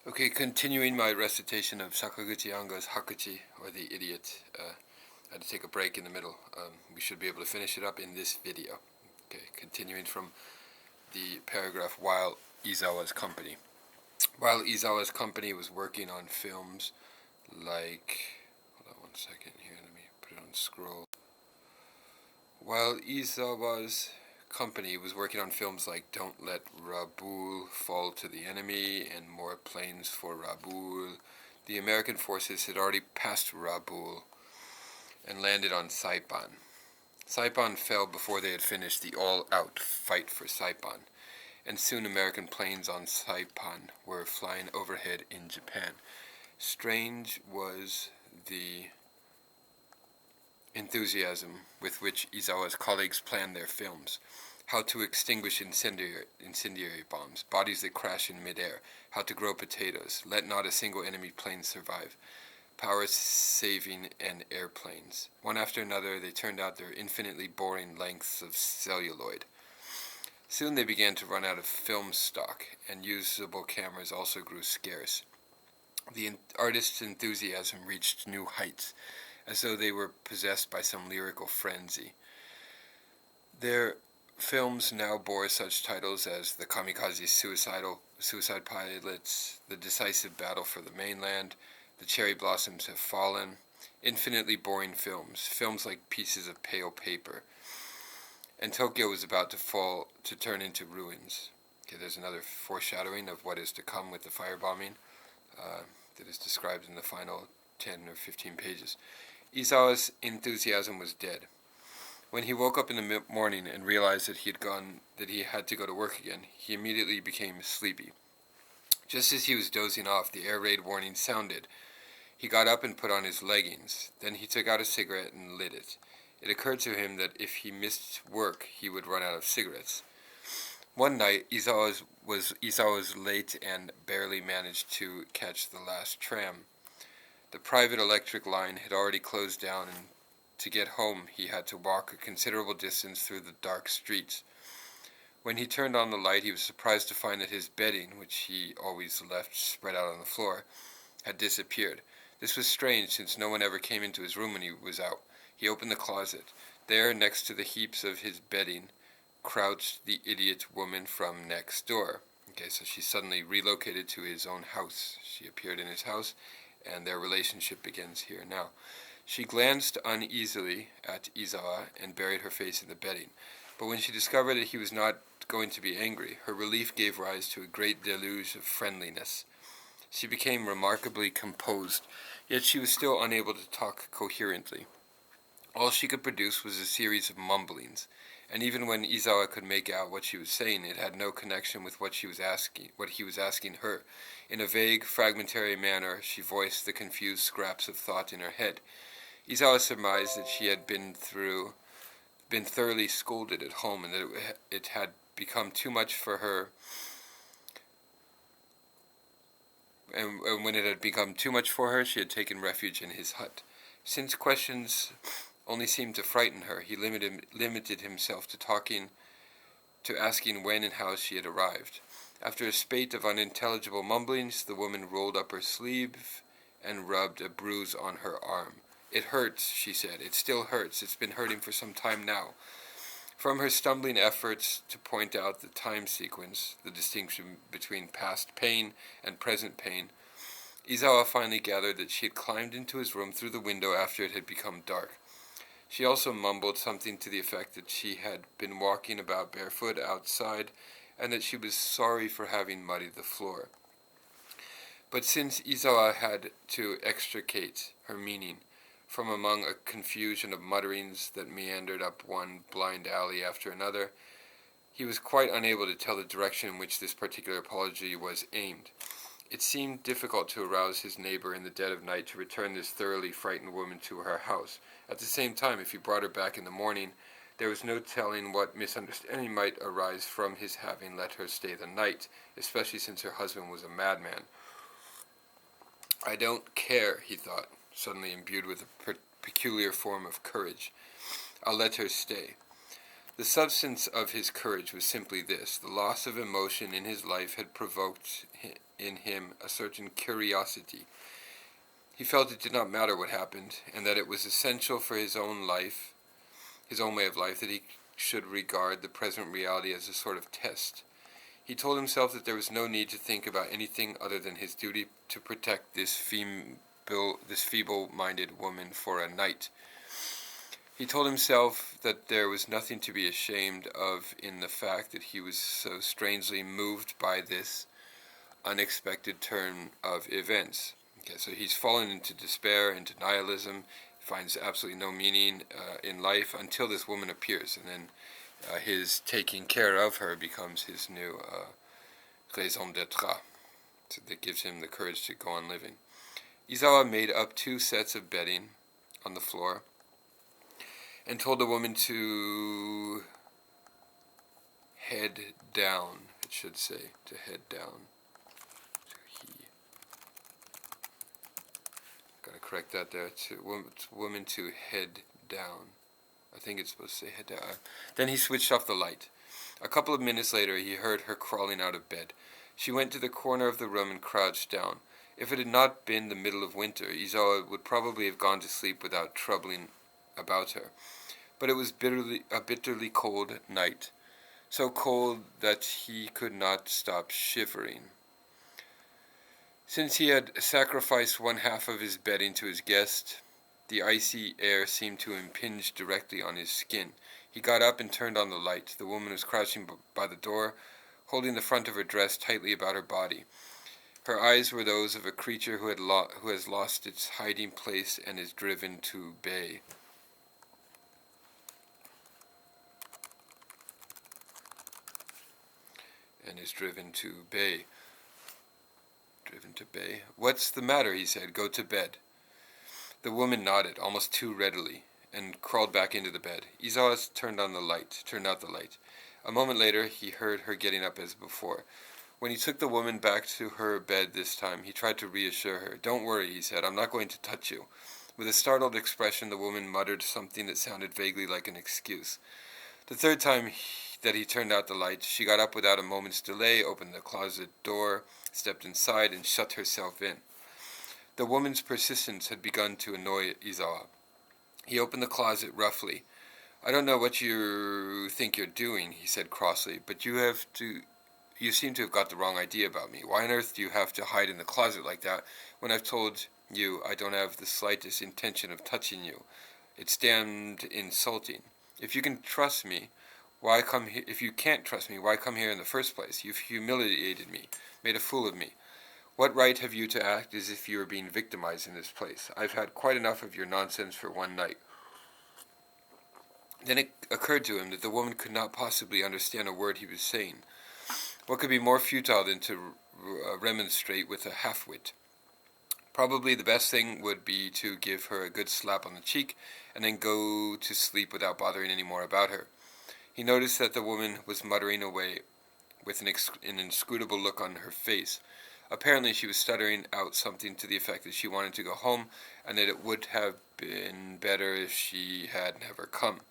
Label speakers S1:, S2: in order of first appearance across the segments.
S1: Okay, continuing my recitation of Sakaguchi Ango's Hakuchi, or the Idiot. I had to take a break in the middle. We should be able to finish it up in this video. Okay, continuing from the paragraph, while Izawa's company. While Izawa's company was working on films like... Hold on one second here, let me put it on scroll. While Izawa's company was working on films like Don't Let Rabaul Fall to the Enemy and More Planes for Rabaul, the American forces had already passed Rabaul and landed on Saipan. Saipan fell before they had finished the all-out fight for Saipan, and soon American planes on Saipan were flying overhead in Japan. Strange was the enthusiasm with which Izawa's colleagues planned their films. How to extinguish incendiary bombs, bodies that crash in midair, how to grow potatoes, let not a single enemy plane survive, power-saving and airplanes. One after another, they turned out their infinitely boring lengths of celluloid. Soon they began to run out of film stock, and usable cameras also grew scarce. The artists' enthusiasm reached new heights, as though they were possessed by some lyrical frenzy. Their films now bore such titles as The Kamikaze Suicide Pilots, The Decisive Battle for the Mainland, The Cherry Blossoms Have Fallen, infinitely boring films like pieces of pale paper. And Tokyo was about to turn into ruins. Okay, there's another foreshadowing of what is to come with the firebombing that is described in the final 10 or 15 pages. Izawa's enthusiasm was dead. When he woke up in the morning and realized that he had to go to work again, he immediately became sleepy. Just as he was dozing off, the air raid warning sounded. He got up and put on his leggings. Then he took out a cigarette and lit it. It occurred to him that if he missed work, he would run out of cigarettes. One night, Izawa was late and barely managed to catch the last tram. The private electric line had already closed down, and to get home he had to walk a considerable distance through the dark streets. When he turned on the light, he was surprised to find that his bedding, which he always left spread out on the floor, had disappeared. This was strange, since no one ever came into his room when he was out. He opened the closet. There, next to the heaps of his bedding, crouched the idiot woman from next door. Okay, so she suddenly relocated to his own house. She appeared in his house, and their relationship begins here now. She glanced uneasily at Izawa and buried her face in the bedding. But when she discovered that he was not going to be angry, her relief gave rise to a great deluge of friendliness. She became remarkably composed, yet she was still unable to talk coherently. All she could produce was a series of mumblings, and even when Izawa could make out what she was saying, it had no connection with what he was asking her. In a vague, fragmentary manner, she voiced the confused scraps of thought in her head. Izawa surmised that she had been thoroughly scolded at home, and that it had become too much for her. And when it had become too much for her, she had taken refuge in his hut. Since questions only seemed to frighten her, he limited himself to asking when and how she had arrived. After a spate of unintelligible mumblings, the woman rolled up her sleeve and rubbed a bruise on her arm. "It hurts," she said. "It still hurts. It's been hurting for some time now." From her stumbling efforts to point out the time sequence, the distinction between past pain and present pain, Izawa finally gathered that she had climbed into his room through the window after it had become dark. She also mumbled something to the effect that she had been walking about barefoot outside, and that she was sorry for having muddied the floor. But since Izawa had to extricate her meaning from among a confusion of mutterings that meandered up one blind alley after another, he was quite unable to tell the direction in which this particular apology was aimed. It seemed difficult to arouse his neighbor in the dead of night to return this thoroughly frightened woman to her house. At the same time, if he brought her back in the morning, there was no telling what misunderstanding might arise from his having let her stay the night, especially since her husband was a madman. "I don't care," he thought, suddenly imbued with a peculiar form of courage. "I'll let her stay." The substance of his courage was simply this: the loss of emotion in his life had provoked in him a certain curiosity. He felt it did not matter what happened, and that it was essential for his own life, his own way of life, that he should regard the present reality as a sort of test. He told himself that there was no need to think about anything other than his duty to protect this feeble-minded woman for a night. He told himself that there was nothing to be ashamed of in the fact that he was so strangely moved by this unexpected turn of events. Okay, so he's fallen into despair, into nihilism, finds absolutely no meaning in life until this woman appears, and then his taking care of her becomes his new raison d'être. So that gives him the courage to go on living. Izawa made up 2 sets of bedding on the floor and told the woman to head down. It should say to head down. Gotta correct that there. Woman to head down. I think it's supposed to say head down. Then he switched off the light. A couple of minutes later, he heard her crawling out of bed. She went to the corner of the room and crouched down. If it had not been the middle of winter, Izawa would probably have gone to sleep without troubling about her. But it was a bitterly cold night, so cold that he could not stop shivering. Since he had sacrificed 1/2 of his bedding to his guest, the icy air seemed to impinge directly on his skin. He got up and turned on the light. The woman was crouching by the door, holding the front of her dress tightly about her body. Her eyes were those of a creature who has lost its hiding place and is driven to bay. Driven to bay. What's the matter? He said. Go to bed. The woman nodded, almost too readily, and crawled back into the bed. Izawa turned out the light. A moment later, he heard her getting up as before. When he took the woman back to her bed this time, he tried to reassure her. Don't worry, he said. I'm not going to touch you. With a startled expression, the woman muttered something that sounded vaguely like an excuse. The third time that he turned out the light, she got up without a moment's delay, opened the closet door, stepped inside, and shut herself in. The woman's persistence had begun to annoy Izawa. He opened the closet roughly. I don't know what you think you're doing, he said crossly, but you seem to have got the wrong idea about me. Why on earth do you have to hide in the closet like that when I've told you I don't have the slightest intention of touching you? It's damned insulting. If you can trust me, why come here? If you can't trust me, why come here in the first place? You've humiliated me, made a fool of me. What right have you to act as if you were being victimized in this place? I've had quite enough of your nonsense for one night. Then it occurred to him that the woman could not possibly understand a word he was saying. What could be more futile than to remonstrate with a half-wit? Probably the best thing would be to give her a good slap on the cheek and then go to sleep without bothering any more about her. He noticed that the woman was muttering away with an inscrutable look on her face. Apparently she was stuttering out something to the effect that she wanted to go home and that it would have been better if she had never come.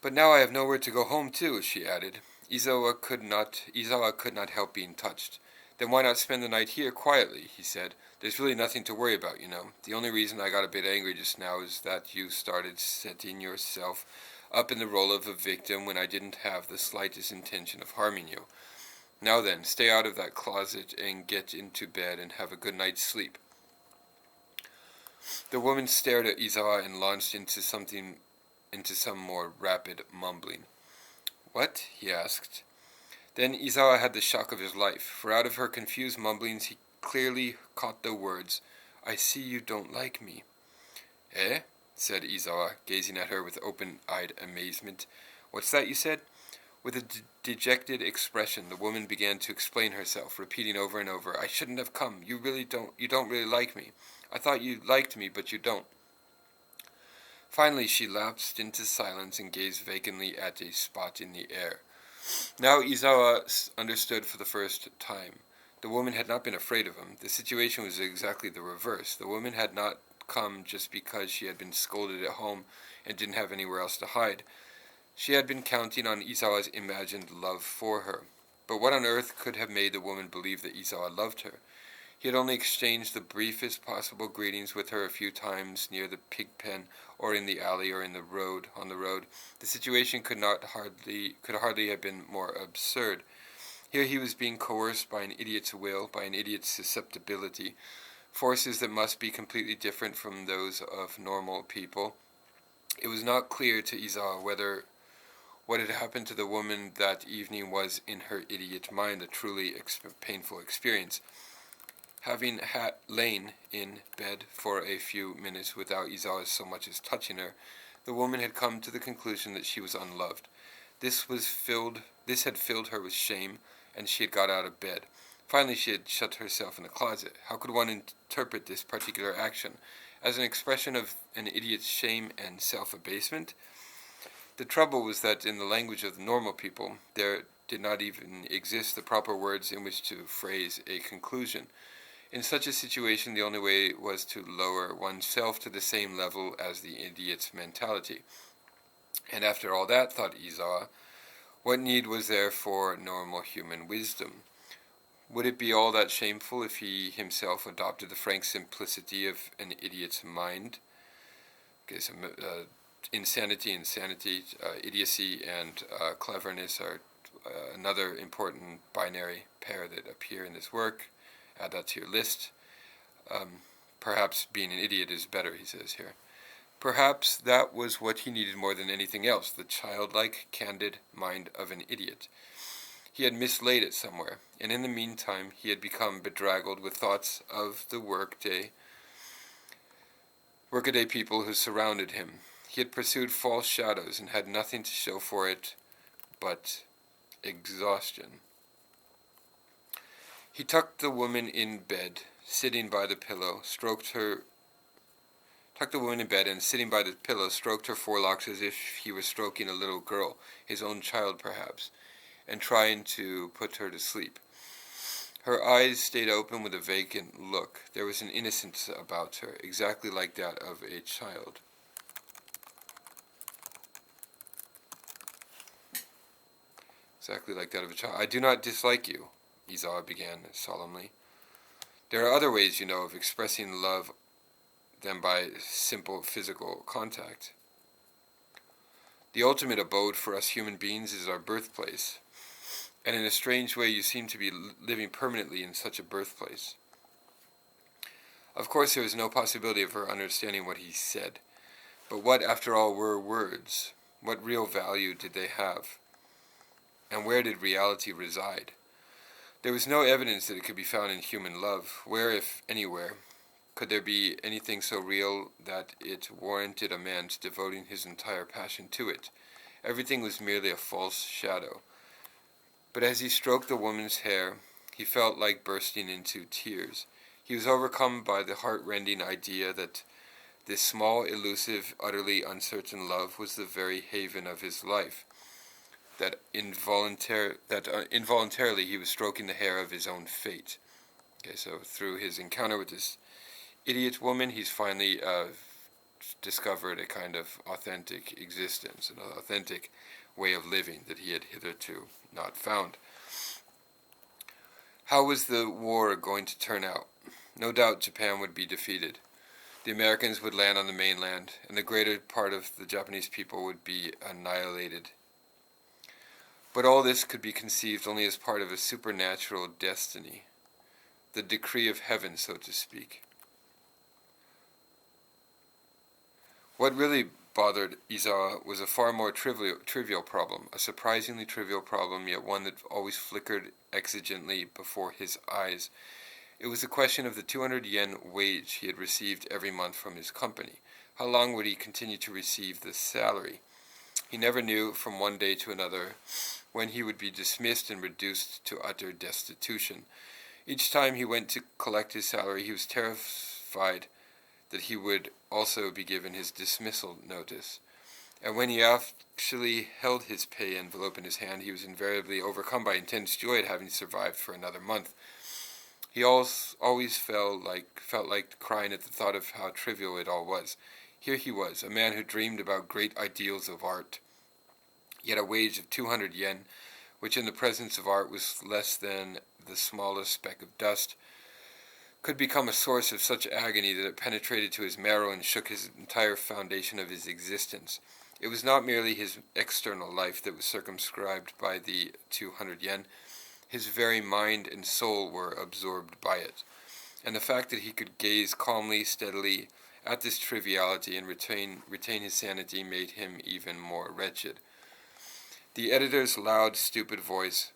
S1: But now I have nowhere to go home to, she added. Izawa could not help being touched. Then why not spend the night here quietly, he said. There's really nothing to worry about, you know. The only reason I got a bit angry just now is that you started setting yourself up in the role of a victim when I didn't have the slightest intention of harming you. Now then, stay out of that closet and get into bed and have a good night's sleep. The woman stared at Izawa and launched into some more rapid mumbling. What? He asked. Then Izawa had the shock of his life, for out of her confused mumblings he clearly caught the words, I see you don't like me. Eh? Said Izawa, gazing at her with open-eyed amazement. What's that you said? With a dejected expression, the woman began to explain herself, repeating over and over, I shouldn't have come. You don't really like me. I thought you liked me, but you don't. Finally, she lapsed into silence and gazed vacantly at a spot in the air. Now Izawa understood for the first time. The woman had not been afraid of him. The situation was exactly the reverse. The woman had not come just because she had been scolded at home and didn't have anywhere else to hide. She had been counting on Izawa's imagined love for her. But what on earth could have made the woman believe that Izawa loved her? He had only exchanged the briefest possible greetings with her a few times near the pig pen, or in the alley, or on the road. The situation could hardly have been more absurd. Here he was being coerced by an idiot's will, by an idiot's susceptibility, forces that must be completely different from those of normal people. It was not clear to Izawa whether what had happened to the woman that evening was, in her idiot mind, a truly painful experience. Having lain in bed for a few minutes without Izawa so much as touching her, the woman had come to the conclusion that she was unloved. This had filled her with shame, and she had got out of bed. Finally, she had shut herself in a closet. How could one interpret this particular action? As an expression of an idiot's shame and self-abasement? The trouble was that in the language of the normal people, there did not even exist the proper words in which to phrase a conclusion. In such a situation, the only way was to lower oneself to the same level as the idiot's mentality. And after all that, thought Izawa, what need was there for normal human wisdom? Would it be all that shameful if he himself adopted the frank simplicity of an idiot's mind? Okay, so insanity, idiocy, and cleverness are another important binary pair that appear in this work. Add that to your list. Perhaps being an idiot is better, he says here. Perhaps that was what he needed more than anything else, the childlike, candid mind of an idiot. He had mislaid it somewhere, and in the meantime he had become bedraggled with thoughts of the workaday people who surrounded him. He had pursued false shadows and had nothing to show for it but exhaustion. He tucked the woman in bed, sitting by the pillow, stroked her forelocks as if he were stroking a little girl, his own child perhaps, and trying to put her to sleep. Her eyes stayed open with a vacant look. There was an innocence about her, exactly like that of a child. Exactly like that of a child. I do not dislike you, Izawa began solemnly. There are other ways, you know, of expressing love than by simple physical contact. The ultimate abode for us human beings is our birthplace, and in a strange way you seem to be living permanently in such a birthplace. Of course there was no possibility of her understanding what he said, but what, after all, were words? What real value did they have? And where did reality reside? There was no evidence that it could be found in human love. Where, if anywhere, could there be anything so real that it warranted a man's devoting his entire passion to it? Everything was merely a false shadow. But as he stroked the woman's hair, he felt like bursting into tears. He was overcome by the heart-rending idea that this small, elusive, utterly uncertain love was the very haven of his life. That involuntarily he was stroking the hair of his own fate. Okay, so through his encounter with this idiot woman, he's finally discovered a kind of authentic existence, an authentic way of living that he had hitherto not found. How was the war going to turn out? No doubt Japan would be defeated. The Americans would land on the mainland, and the greater part of the Japanese people would be annihilated. But all this could be conceived only as part of a supernatural destiny, the decree of heaven, so to speak. What really bothered Izawa was a far more trivial problem, a surprisingly trivial problem, yet one that always flickered exigently before his eyes. It was the question of the 200 yen wage he had received every month from his company. How long would he continue to receive this salary? He never knew from one day to another when he would be dismissed and reduced to utter destitution. Each time he went to collect his salary, he was terrified that he would also be given his dismissal notice. And when he actually held his pay envelope in his hand, he was invariably overcome by intense joy at having survived for another month. He always felt like crying at the thought of how trivial it all was. Here he was, a man who dreamed about great ideals of art, Yet a wage of 200 yen, which in the presence of art was less than the smallest speck of dust, could become a source of such agony that it penetrated to his marrow and shook his entire foundation of his existence. It was not merely his external life that was circumscribed by the 200 yen. His very mind and soul were absorbed by it. And the fact that he could gaze calmly, steadily at this triviality and retain his sanity made him even more wretched. The editor's loud, stupid voice,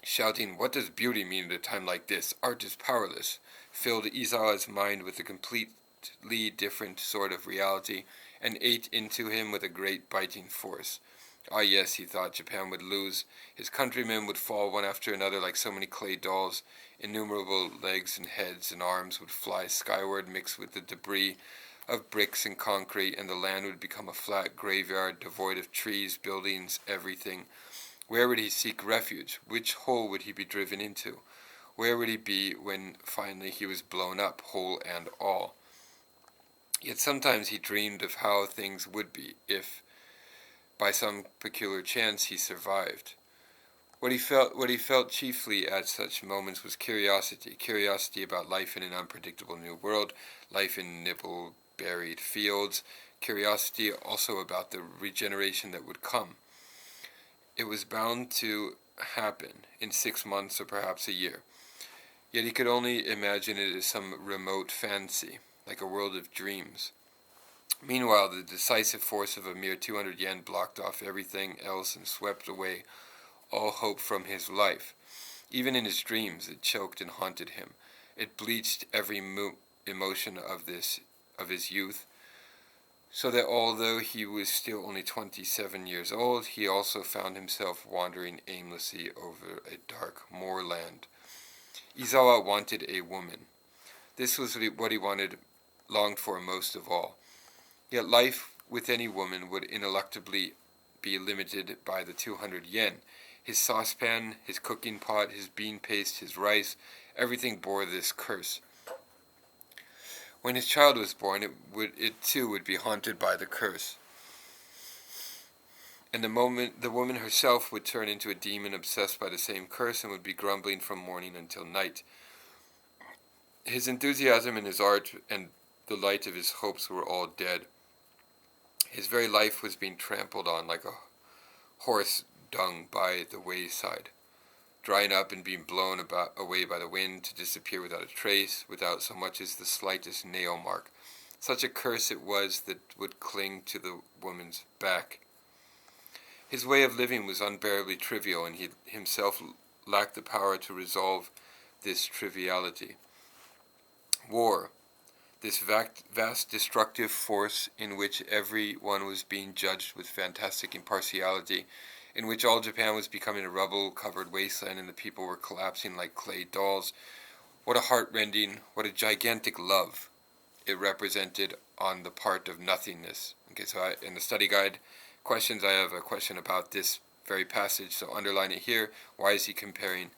S1: shouting, "What does beauty mean at a time like this? Art is powerless," filled Izawa's mind with a completely different sort of reality, and ate into him with a great biting force. Ah yes, he thought, Japan would lose. His countrymen would fall one after another like so many clay dolls. Innumerable legs and heads and arms would fly skyward mixed with the debris of bricks and concrete, and the land would become a flat graveyard devoid of trees, buildings, everything. Where would he seek refuge? Which hole would he be driven into? Where would he be when finally he was blown up, whole and all? Yet sometimes he dreamed of how things would be if, by some peculiar chance, he survived. What he felt chiefly at such moments was curiosity about life in an unpredictable new world, life in nibble-buried fields, curiosity also about the regeneration that would come. It was bound to happen in 6 months or perhaps a year. Yet he could only imagine it as some remote fancy, like a world of dreams. Meanwhile, the decisive force of a mere 200 yen blocked off everything else and swept away all hope from his life. Even in his dreams, it choked and haunted him. It bleached every emotion of his youth, so that although he was still only 27 years old, he also found himself wandering aimlessly over a dark moorland. Izawa wanted a woman. This was what he longed for most of all. Yet life with any woman would ineluctably be limited by the 200 yen. His saucepan, his cooking pot, his bean paste, his rice, everything bore this curse. When his child was born, it too would be haunted by the curse. And the woman herself would turn into a demon obsessed by the same curse and would be grumbling from morning until night. His enthusiasm in his art and the light of his hopes were all dead. His very life was being trampled on like a horse dung by the wayside, drying up and being blown away by the wind to disappear without a trace, without so much as the slightest nail mark. Such a curse it was that would cling to the woman's back. His way of living was unbearably trivial, and he himself lacked the power to resolve this triviality. War, this vast destructive force in which everyone was being judged with fantastic impartiality, in which all Japan was becoming a rubble-covered wasteland and the people were collapsing like clay dolls. What a heart-rending, what a gigantic love it represented on the part of nothingness. Okay, so in the study guide questions, I have a question about this very passage, so underline it here. Why is he comparing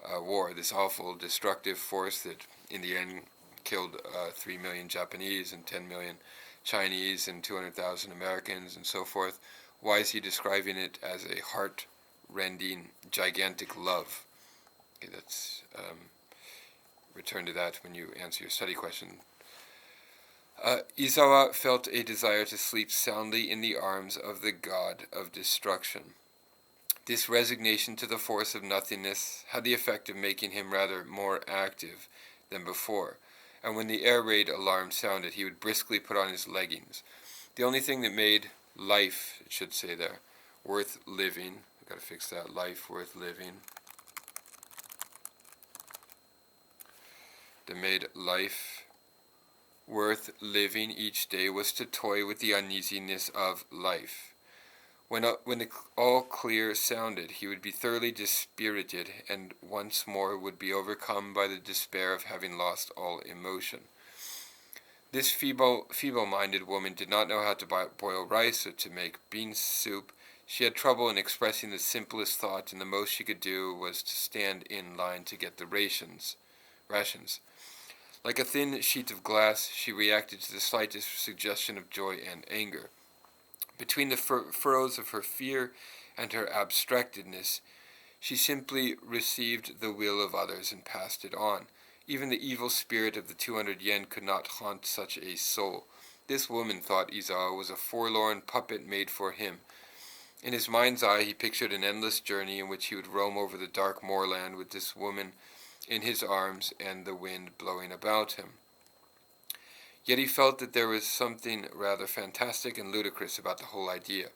S1: war, this awful, destructive force that in the end killed 3 million Japanese and 10 million Chinese and 200,000 Americans and so forth? Why is he describing it as a heart-rending, gigantic love? Okay, let's return to that when you answer your study question. Izawa felt a desire to sleep soundly in the arms of the god of destruction. This resignation to the force of nothingness had the effect of making him rather more active than before, and when the air raid alarm sounded, he would briskly put on his leggings. The only thing that made life, it should say there, worth living, I've got to fix that, life worth living, that made life worth living each day was to toy with the uneasiness of life. When the all clear sounded, he would be thoroughly dispirited, and once more would be overcome by the despair of having lost all emotion. This feeble-minded woman did not know how to boil rice or to make bean soup. She had trouble in expressing the simplest thought, and the most she could do was to stand in line to get the rations. Like a thin sheet of glass, she reacted to the slightest suggestion of joy and anger. Between the furrows of her fear and her abstractedness, she simply received the will of others and passed it on. Even the evil spirit of the 200 yen could not haunt such a soul. This woman, thought Izawa, was a forlorn puppet made for him. In his mind's eye, he pictured an endless journey in which he would roam over the dark moorland with this woman in his arms and the wind blowing about him. Yet he felt that there was something rather fantastic and ludicrous about the whole idea.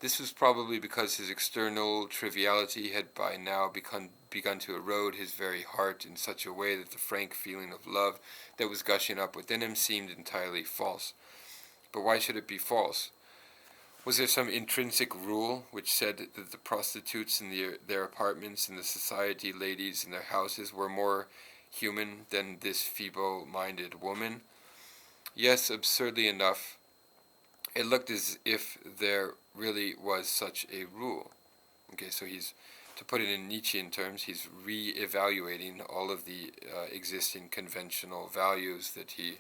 S1: This was probably because his external triviality had by now begun to erode his very heart in such a way that the frank feeling of love that was gushing up within him seemed entirely false. But why should it be false? Was there some intrinsic rule which said that the prostitutes in their apartments and the society ladies in their houses were more human than this feeble-minded woman? Yes, absurdly enough, it looked as if there really was such a rule. Okay, so to put it in Nietzschean terms, he's re-evaluating all of the existing conventional values that he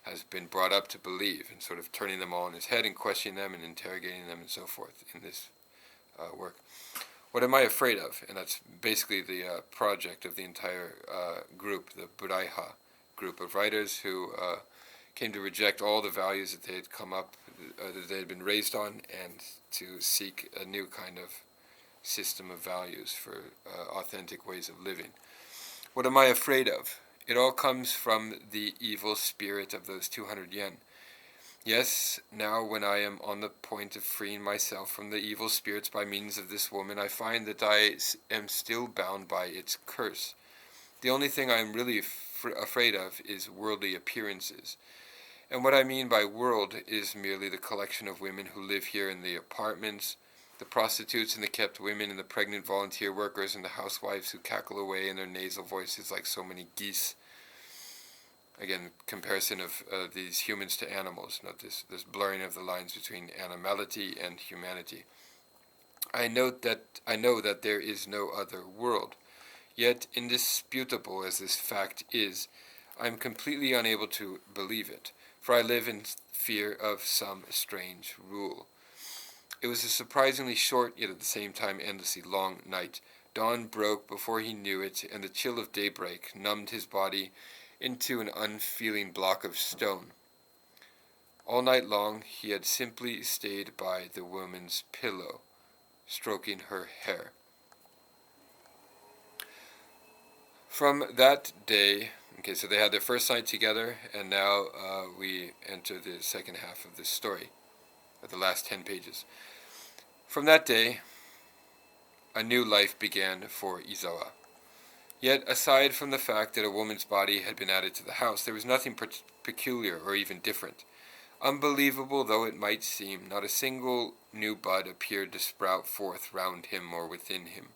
S1: has been brought up to believe, and sort of turning them all on his head and questioning them and interrogating them and so forth in this work. What am I afraid of? And that's basically the project of the entire group, the Buraiha group of writers who came to reject all the values that they had come up, that they had been raised on, and to seek a new kind of system of values for authentic ways of living. What am I afraid of? It all comes from the evil spirit of those 200 yen. Yes, now when I am on the point of freeing myself from the evil spirits by means of this woman, I find that I am still bound by its curse. The only thing I am really afraid of is worldly appearances. And what I mean by world is merely the collection of women who live here in the apartments, the prostitutes and the kept women and the pregnant volunteer workers and the housewives who cackle away in their nasal voices like so many geese. Again, comparison of these humans to animals, not this blurring of the lines between animality and humanity. I know that there is no other world. Yet, indisputable as this fact is, I am completely unable to believe it, for I live in fear of some strange rule. It was a surprisingly short, yet at the same time endlessly long night. Dawn broke before he knew it, and the chill of daybreak numbed his body into an unfeeling block of stone. All night long he had simply stayed by the woman's pillow, stroking her hair. From that day, okay, so they had their first night together, and now we enter the second half of this story, at the last 10 pages. From that day, a new life began for Izawa. Yet, aside from the fact that a woman's body had been added to the house, there was nothing peculiar or even different. Unbelievable though it might seem, not a single new bud appeared to sprout forth round him or within him.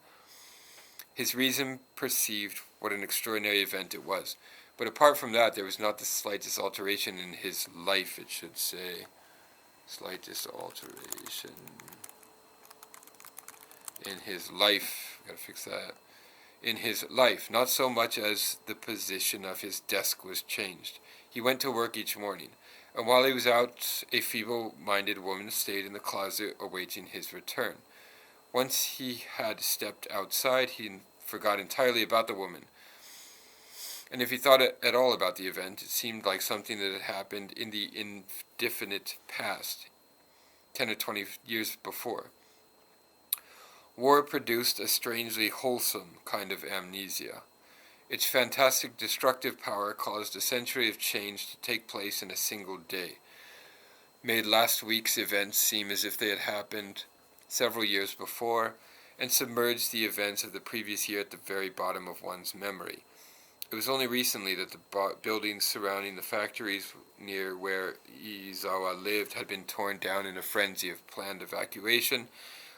S1: His reason perceived what an extraordinary event it was. But apart from that, there was not the slightest alteration in his life, it should say. Slightest alteration in his life. Gotta fix that. In his life, not so much as the position of his desk was changed. He went to work each morning, and while he was out, a feeble-minded woman stayed in the closet awaiting his return. Once he had stepped outside, he forgot entirely about the woman. And if he thought at all about the event, it seemed like something that had happened in the indefinite past, 10 or 20 years before. War produced a strangely wholesome kind of amnesia. Its fantastic destructive power caused a century of change to take place in a single day, made last week's events seem as if they had happened several years before, and submerged the events of the previous year at the very bottom of one's memory. It was only recently that the buildings surrounding the factories near where Izawa lived had been torn down in a frenzy of planned evacuation,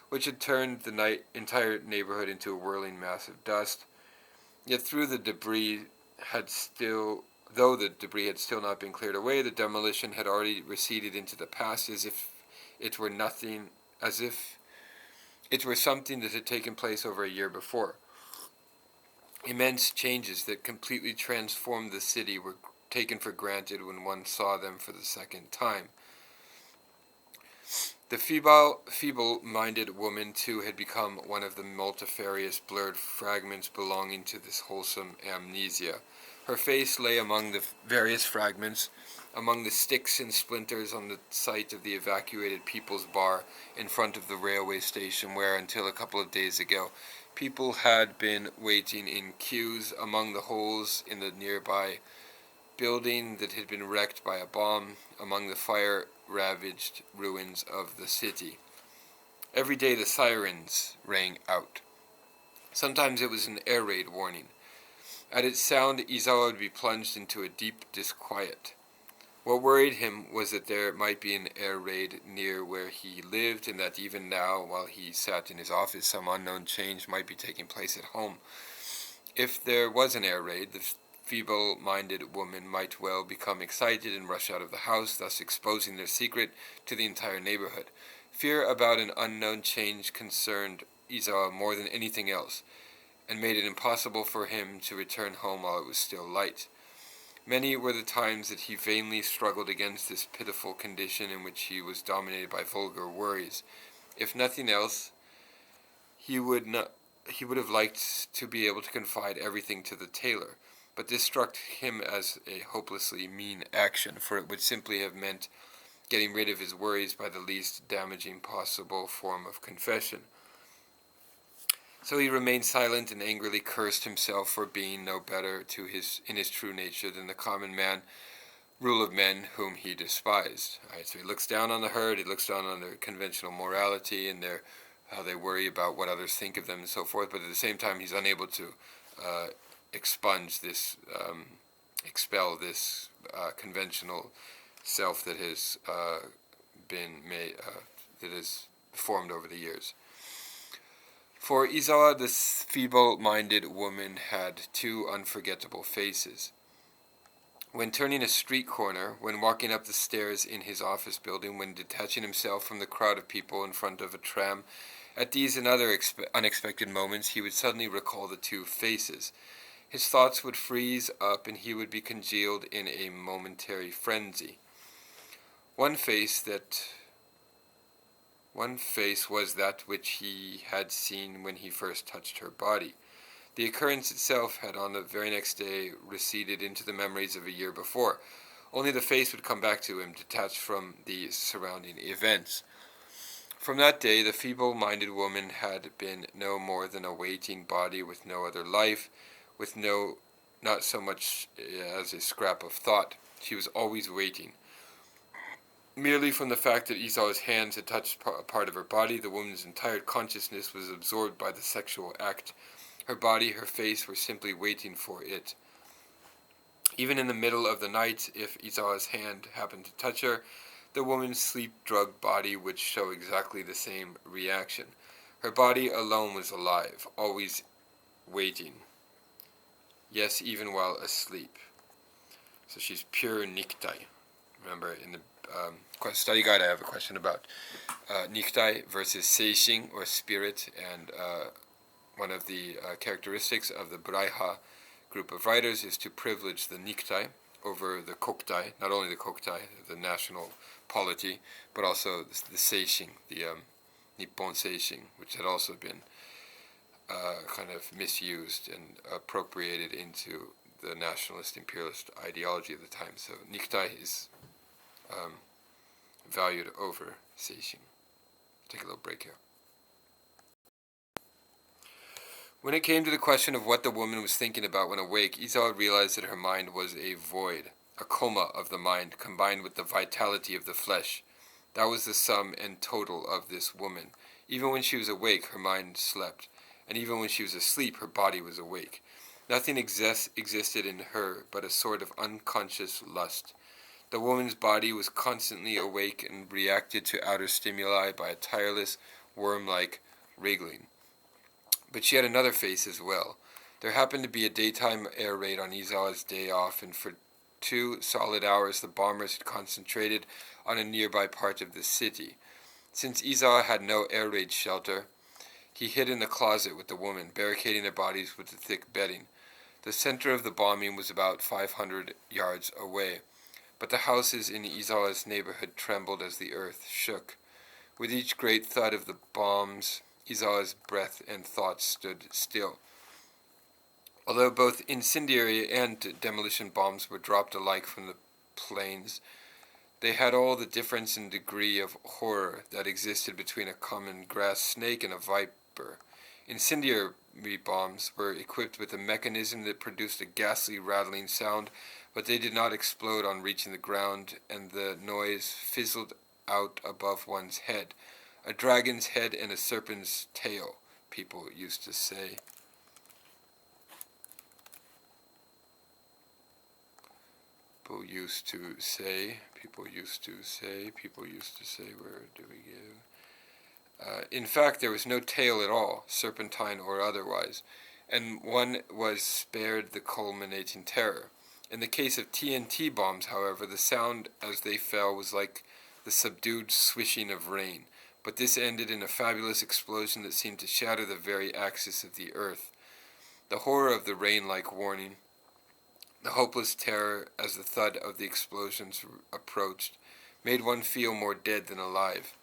S1: which had turned the entire neighborhood into a whirling mass of dust. Yet though the debris had still not been cleared away, the demolition had already receded into the past as if it were something that had taken place over a year before. Immense changes that completely transformed the city were taken for granted when one saw them for the second time. The feeble-minded woman, too, had become one of the multifarious blurred fragments belonging to this wholesome amnesia. Her face lay among the various fragments, among the sticks and splinters on the site of the evacuated People's Bar in front of the railway station where, until a couple of days ago, people had been waiting in queues, among the holes in the nearby building that had been wrecked by a bomb, among the fire-ravaged ruins of the city. Every day the sirens rang out. Sometimes it was an air raid warning. At its sound, Izawa would be plunged into a deep disquiet. What worried him was that there might be an air raid near where he lived, and that even now, while he sat in his office, some unknown change might be taking place at home. If there was an air raid, the feeble-minded woman might well become excited and rush out of the house, thus exposing their secret to the entire neighborhood. Fear about an unknown change concerned Izawa more than anything else, and made it impossible for him to return home while it was still light. Many were the times that he vainly struggled against this pitiful condition in which he was dominated by vulgar worries. If nothing else, he would have liked to be able to confide everything to the tailor, but this struck him as a hopelessly mean action, for it would simply have meant getting rid of his worries by the least damaging possible form of confession. So he remained silent and angrily cursed himself for being no better in his true nature than the common man, rule of men whom he despised. So he looks down on the herd, he looks down on their conventional morality and how they worry about what others think of them and so forth, but at the same time he's unable to expel this conventional self that has that has formed over the years. For Izawa, this feeble-minded woman had two unforgettable faces. When turning a street corner, when walking up the stairs in his office building, when detaching himself from the crowd of people in front of a tram, at these and other unexpected moments, he would suddenly recall the two faces. His thoughts would freeze up and he would be congealed in a momentary frenzy. One face was that which he had seen when he first touched her body. The occurrence itself had on the very next day receded into the memories of a year before. Only the face would come back to him, detached from the surrounding events. From that day, the feeble-minded woman had been no more than a waiting body with no other life, with not so much as a scrap of thought. She was always waiting. Merely from the fact that Izawa's hands had touched a part of her body, the woman's entire consciousness was absorbed by the sexual act. Her body, her face were simply waiting for it. Even in the middle of the night, if Izawa's hand happened to touch her, the woman's sleep-drugged body would show exactly the same reaction. Her body alone was alive, always waiting. Yes, even while asleep. So she's pure nikitai. Remember, in the study guide, I have a question about nikitai versus seishin, or spirit, and one of the characteristics of the Braiha group of writers is to privilege the nikitai over the kokutai, not only the kokutai, the national polity, but also the seishin, the Nippon seishin, which had also been kind of misused and appropriated into the nationalist imperialist ideology of the time. So nikitai is valued over seishin. Take a little break here. When it came to the question of what the woman was thinking about when awake, Izawa realized that her mind was a void, a coma of the mind combined with the vitality of the flesh. That was the sum and total of this woman. Even when she was awake, her mind slept, and even when she was asleep, her body was awake. Nothing existed in her but a sort of unconscious lust. The woman's body was constantly awake and reacted to outer stimuli by a tireless, worm-like wriggling. But she had another face as well. There happened to be a daytime air raid on Izawa's day off, and for 2 solid hours the bombers had concentrated on a nearby part of the city. Since Izawa had no air raid shelter, he hid in the closet with the woman, barricading their bodies with the thick bedding. The center of the bombing was about 500 yards away, but the houses in Izawa's neighborhood trembled as the earth shook. With each great thud of the bombs, Izawa's breath and thoughts stood still. Although both incendiary and demolition bombs were dropped alike from the planes, they had all the difference in degree of horror that existed between a common grass snake and a viper. Incendiary bombs were equipped with a mechanism that produced a ghastly rattling sound, but they did not explode on reaching the ground, and the noise fizzled out above one's head. A dragon's head and a serpent's tail, people used to say. People used to say, where do we go? In fact, there was no tail at all, serpentine or otherwise, and one was spared the culminating terror. In the case of TNT bombs, however, the sound as they fell was like the subdued swishing of rain, but this ended in a fabulous explosion that seemed to shatter the very axis of the earth. The horror of the rain-like warning, the hopeless terror as the thud of the explosions approached, made one feel more dead than alive.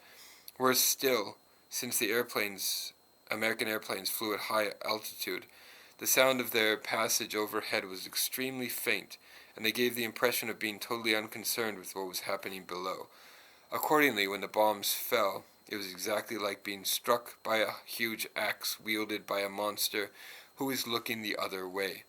S1: Worse still, since the American airplanes flew at high altitude, the sound of their passage overhead was extremely faint, and they gave the impression of being totally unconcerned with what was happening below. Accordingly, when the bombs fell, it was exactly like being struck by a huge axe wielded by a monster who was looking the other way.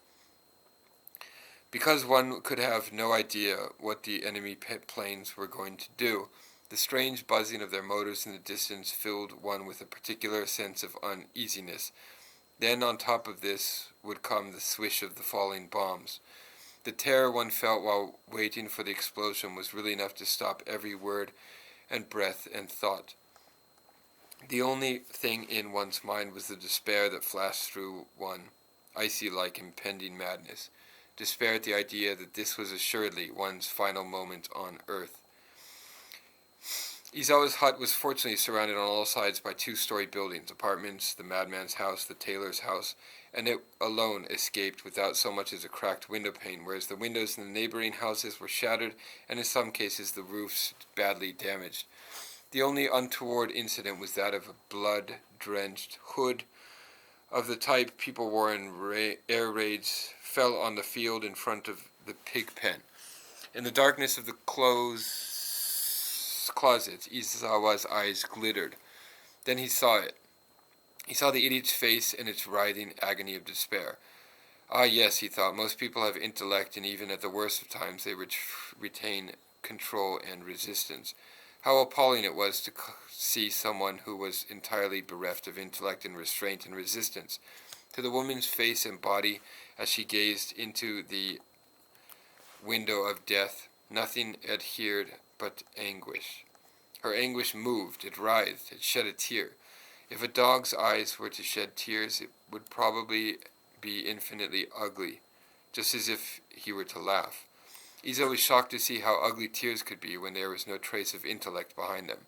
S1: Because one could have no idea what the enemy planes were going to do, the strange buzzing of their motors in the distance filled one with a particular sense of uneasiness. Then on top of this would come the swish of the falling bombs. The terror one felt while waiting for the explosion was really enough to stop every word and breath and thought. The only thing in one's mind was the despair that flashed through one, icy like impending madness. Despair at the idea that this was assuredly one's final moment on earth. Izawa's hut was fortunately surrounded on all sides by two-story buildings, apartments, the madman's house, the tailor's house, and it alone escaped without so much as a cracked window pane, whereas the windows in the neighboring houses were shattered and in some cases the roofs badly damaged. The only untoward incident was that of a blood-drenched hood of the type people wore in air raids fell on the field in front of the pig pen. In the darkness of the closets, Izawa's eyes glittered. Then he saw it. He saw the idiot's face and its writhing agony of despair. Ah, yes, he thought, most people have intellect, and even at the worst of times they retain control and resistance. How appalling it was to see someone who was entirely bereft of intellect and restraint and resistance. To the woman's face and body, as she gazed into the window of death, nothing adhered but anguish. Her anguish moved, it writhed, it shed a tear. If a dog's eyes were to shed tears, it would probably be infinitely ugly, just as if he were to laugh. Izawa was shocked to see how ugly tears could be when there was no trace of intellect behind them.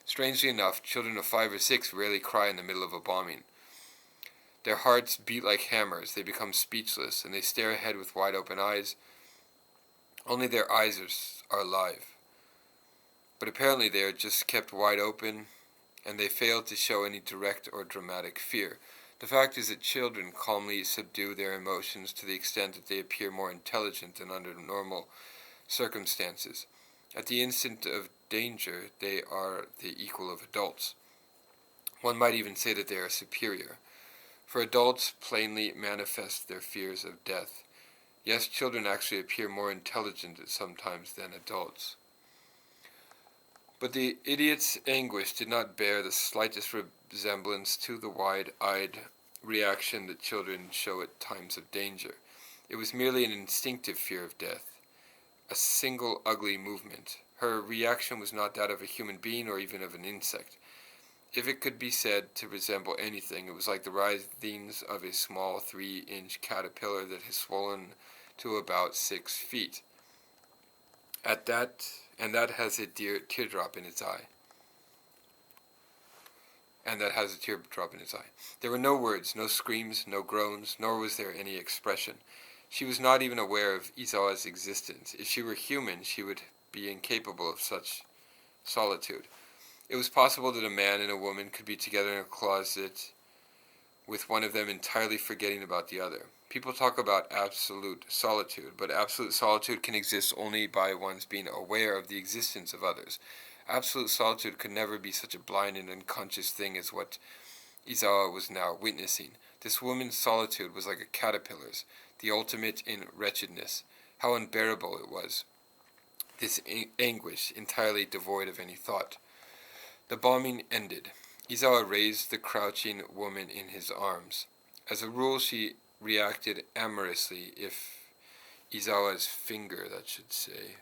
S1: Strangely enough, children of 5 or 6 rarely cry in the middle of a bombing. Their hearts beat like hammers, they become speechless, and they stare ahead with wide-open eyes. Only their eyes are alive. But apparently they are just kept wide open, and they fail to show any direct or dramatic fear. The fact is that children calmly subdue their emotions to the extent that they appear more intelligent than under normal circumstances. At the instant of danger, they are the equal of adults. One might even say that they are superior, for adults plainly manifest their fears of death. Yes, children actually appear more intelligent sometimes than adults. But the idiot's anguish did not bear the slightest resemblance to the wide-eyed reaction that children show at times of danger. It was merely an instinctive fear of death, a single ugly movement. Her reaction was not that of a human being or even of an insect. If it could be said to resemble anything, it was like the writhings of a small 3-inch caterpillar that has swollen to about 6 feet. And that has a teardrop in its eye. There were no words, no screams, no groans, nor was there any expression. She was not even aware of Izawa's existence. If she were human, she would be incapable of such solitude. It was possible that a man and a woman could be together in a closet with one of them entirely forgetting about the other. People talk about absolute solitude, but absolute solitude can exist only by one's being aware of the existence of others. Absolute solitude could never be such a blind and unconscious thing as what Izawa was now witnessing. This woman's solitude was like a caterpillar's, the ultimate in wretchedness. How unbearable it was, this anguish, entirely devoid of any thought. The bombing ended. Izawa raised the crouching woman in his arms. As a rule, she reacted amorously if Izawa's finger, that should say,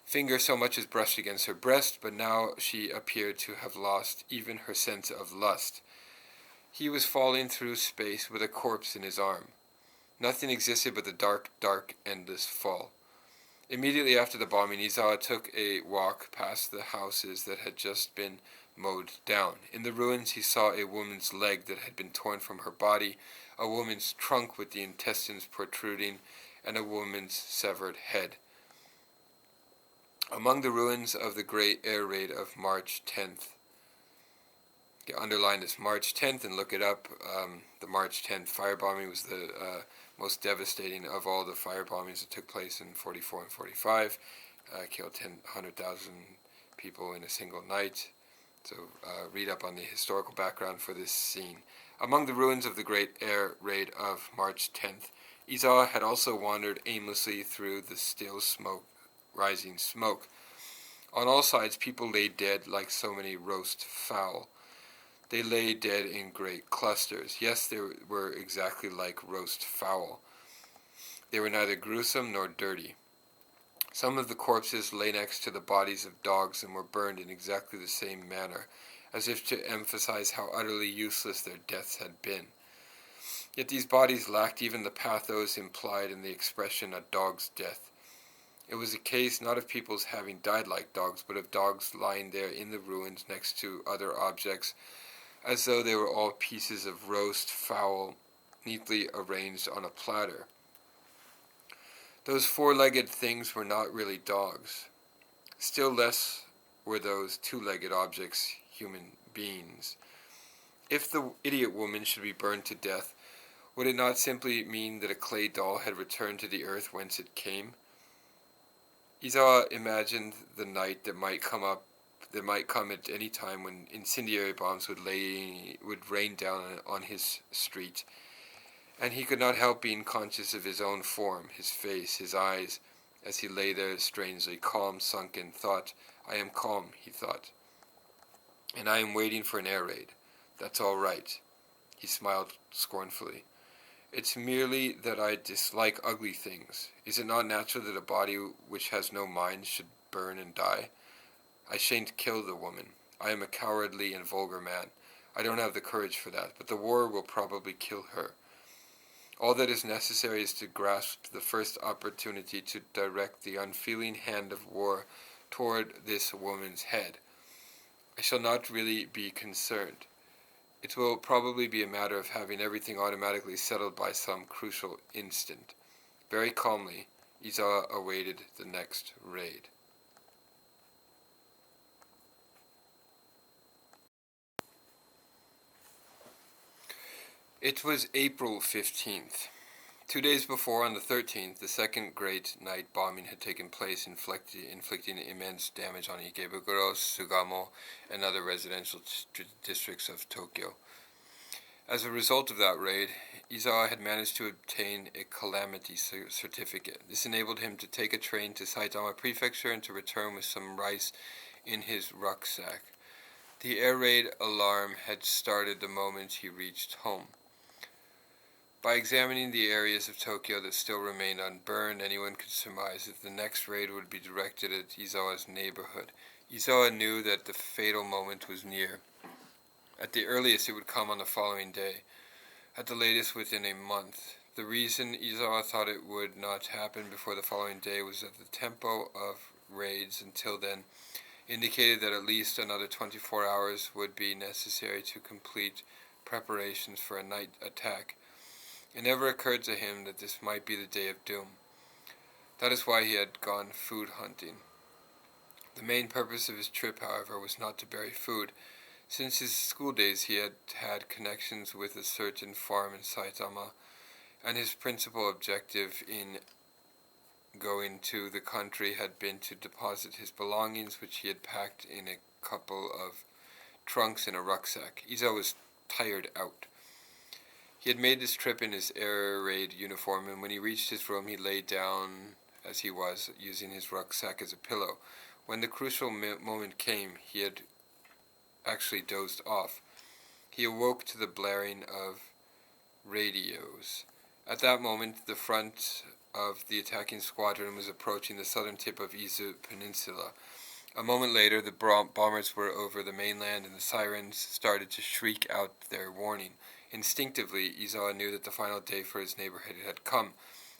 S1: finger so much as brushed against her breast, but now she appeared to have lost even her sense of lust. He was falling through space with a corpse in his arm. Nothing existed but the dark, dark, endless fall. Immediately after the bombing, Izawa took a walk past the houses that had just been mowed down. In the ruins, he saw a woman's leg that had been torn from her body, a woman's trunk with the intestines protruding, and a woman's severed head. Among the ruins of the great air raid of March 10th, underline this, March 10th, and look it up. The March 10th firebombing was the most devastating of all the firebombings that took place in 44 and 45. Killed 100,000 people in a single night. So read up on the historical background for this scene. Among the ruins of the great air raid of March 10th, Izawa had also wandered aimlessly through the still rising smoke. On all sides, people lay dead like so many roast fowl. They lay dead in great clusters. Yes, they were exactly like roast fowl. They were neither gruesome nor dirty. Some of the corpses lay next to the bodies of dogs and were burned in exactly the same manner, as if to emphasize how utterly useless their deaths had been. Yet these bodies lacked even the pathos implied in the expression "a dog's death." It was a case not of people's having died like dogs, but of dogs lying there in the ruins next to other objects, as though they were all pieces of roast fowl neatly arranged on a platter. Those four-legged things were not really dogs. Still less were those two-legged objects human beings. If the idiot woman should be burned to death, would it not simply mean that a clay doll had returned to the earth whence it came? Izawa imagined the night that might come at any time when incendiary bombs would rain down on his street, and he could not help being conscious of his own form, his face, his eyes, as he lay there strangely calm, sunken, thought. I am calm, he thought, and I am waiting for an air raid. That's all right. He smiled scornfully. It's merely that I dislike ugly things. Is it not natural that a body which has no mind should burn and die? I shan't kill the woman. I am a cowardly and vulgar man. I don't have the courage for that, but the war will probably kill her. All that is necessary is to grasp the first opportunity to direct the unfeeling hand of war toward this woman's head. I shall not really be concerned. It will probably be a matter of having everything automatically settled by some crucial instant. Very calmly, Izawa awaited the next raid. It was April 15th. 2 days before, on the 13th, the second great night bombing had taken place, inflicting immense damage on Ikebukuro, Sugamo, and other residential districts of Tokyo. As a result of that raid, Izawa had managed to obtain a calamity certificate. This enabled him to take a train to Saitama Prefecture and to return with some rice in his rucksack. The air raid alarm had started the moment he reached home. By examining the areas of Tokyo that still remained unburned, anyone could surmise that the next raid would be directed at Izawa's neighborhood. Izawa knew that the fatal moment was near. At the earliest, it would come on the following day. At the latest, within a month. The reason Izawa thought it would not happen before the following day was that the tempo of raids until then indicated that at least another 24 hours would be necessary to complete preparations for a night attack. It never occurred to him that this might be the day of doom. That is why he had gone food hunting. The main purpose of his trip, however, was not to bury food. Since his school days, he had had connections with a certain farm in Saitama, and his principal objective in going to the country had been to deposit his belongings, which he had packed in a couple of trunks in a rucksack. Izawa was tired out. He had made this trip in his air raid uniform, and when he reached his room, he lay down as he was, using his rucksack as a pillow. When the crucial moment came, he had actually dozed off. He awoke to the blaring of radios. At that moment, the front of the attacking squadron was approaching the southern tip of Izu Peninsula. A moment later, the bombers were over the mainland, and the sirens started to shriek out their warning. Instinctively, Izawa knew that the final day for his neighborhood had come.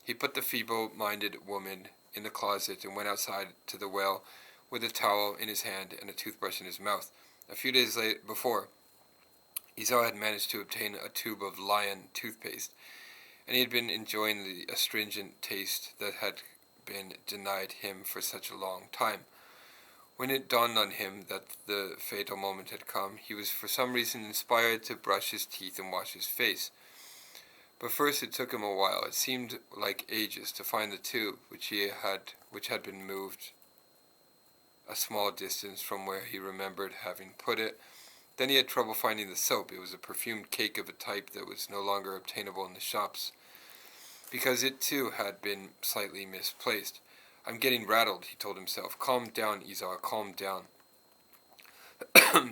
S1: He put the feeble-minded woman in the closet and went outside to the well with a towel in his hand and a toothbrush in his mouth. A few days before, Izawa had managed to obtain a tube of lion toothpaste, and he had been enjoying the astringent taste that had been denied him for such a long time. When it dawned on him that the fatal moment had come, he was for some reason inspired to brush his teeth and wash his face. But first it took him a while. It seemed like ages to find the tube, which had been moved a small distance from where he remembered having put it. Then he had trouble finding the soap. It was a perfumed cake of a type that was no longer obtainable in the shops, because it too had been slightly misplaced. "I'm getting rattled," he told himself. "Calm down, Izawa, calm down."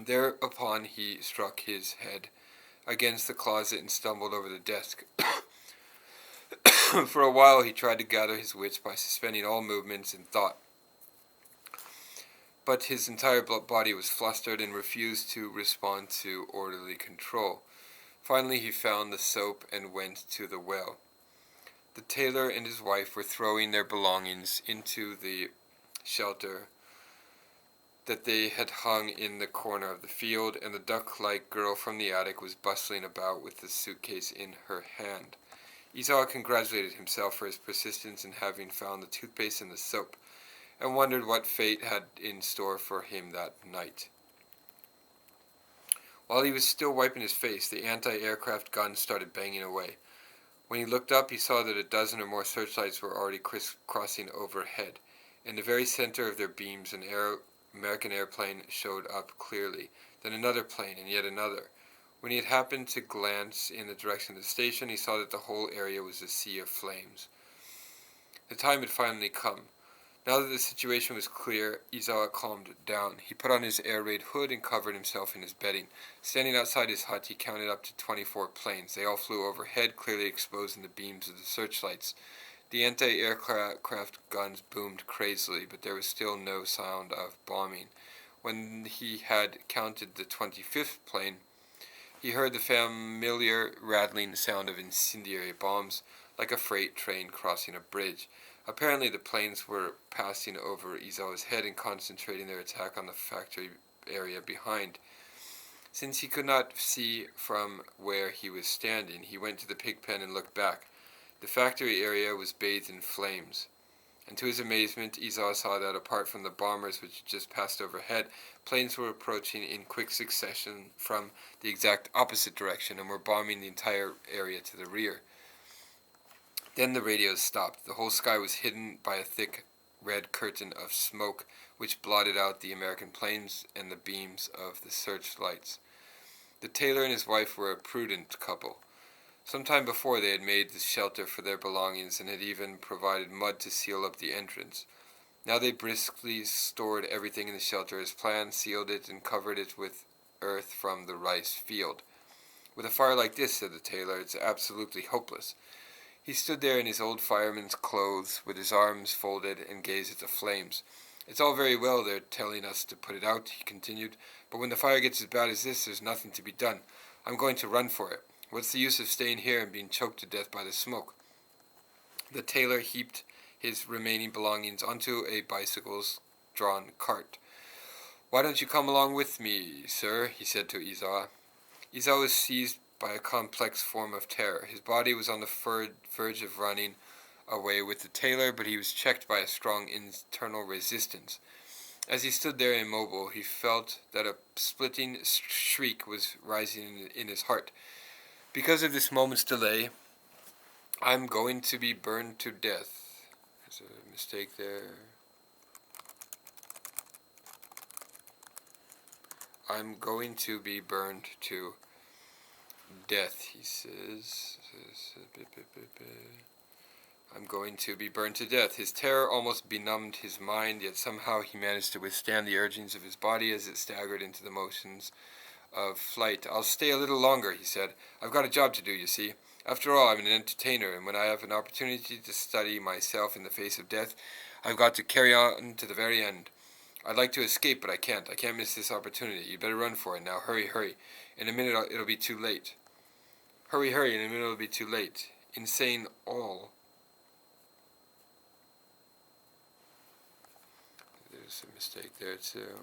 S1: Thereupon he struck his head against the closet and stumbled over the desk. For a while he tried to gather his wits by suspending all movements and thought, but his entire body was flustered and refused to respond to orderly control. Finally he found the soap and went to the well. The tailor and his wife were throwing their belongings into the shelter that they had hung in the corner of the field, and the duck-like girl from the attic was bustling about with the suitcase in her hand. Izawa congratulated himself for his persistence in having found the toothpaste and the soap, and wondered what fate had in store for him that night. While he was still wiping his face, the anti-aircraft guns started banging away. When he looked up, he saw that a dozen or more searchlights were already crisscrossing overhead. In the very center of their beams, an American airplane showed up clearly, then another plane, and yet another. When he had happened to glance in the direction of the station, he saw that the whole area was a sea of flames. The time had finally come. Now that the situation was clear, Izawa calmed down. He put on his air raid hood and covered himself in his bedding. Standing outside his hut, he counted up to 24 planes. They all flew overhead, clearly exposing the beams of the searchlights. The anti-aircraft guns boomed crazily, but there was still no sound of bombing. When he had counted the 25th plane, he heard the familiar rattling sound of incendiary bombs, like a freight train crossing a bridge. Apparently the planes were passing over Izawa's head and concentrating their attack on the factory area behind. Since he could not see from where he was standing, he went to the pig pen and looked back. The factory area was bathed in flames, and to his amazement, Izawa saw that apart from the bombers which just passed overhead, planes were approaching in quick succession from the exact opposite direction and were bombing the entire area to the rear. Then the radios stopped. The whole sky was hidden by a thick red curtain of smoke, which blotted out the American planes and the beams of the searchlights. The tailor and his wife were a prudent couple. Some time before they had made the shelter for their belongings and had even provided mud to seal up the entrance. Now they briskly stored everything in the shelter as planned, sealed it, and covered it with earth from the rice field. "With a fire like this," said the tailor, "it's absolutely hopeless." He stood there in his old fireman's clothes, with his arms folded, and gazed at the flames. "It's all very well they're telling us to put it out," he continued, "but when the fire gets as bad as this, there's nothing to be done. I'm going to run for it. What's the use of staying here and being choked to death by the smoke?" The tailor heaped his remaining belongings onto a bicycle-drawn cart. "Why don't you come along with me, sir?" he said to Izawa. Izawa was seized by a complex form of terror. His body was on the verge of running away with the tailor, but he was checked by a strong internal resistance. As he stood there immobile, he felt that a splitting shriek was rising in his heart. Because of this moment's delay, I'm going to be burned to death. There's a mistake there. I'm going to be burned to death, he says. I'm going to be burned to death. His terror almost benumbed his mind, yet somehow he managed to withstand the urgings of his body as it staggered into the motions of flight. I'll stay a little longer, he said. I've got a job to do, you see. After all, I'm an entertainer, and when I have an opportunity to study myself in the face of death, I've got to carry on to the very end. I'd like to escape, but I can't. I can't miss this opportunity. You better run for it now. Hurry, hurry. In a minute it'll be too late. Hurry, hurry. In a minute it'll be too late. Insane all. There's a mistake there too.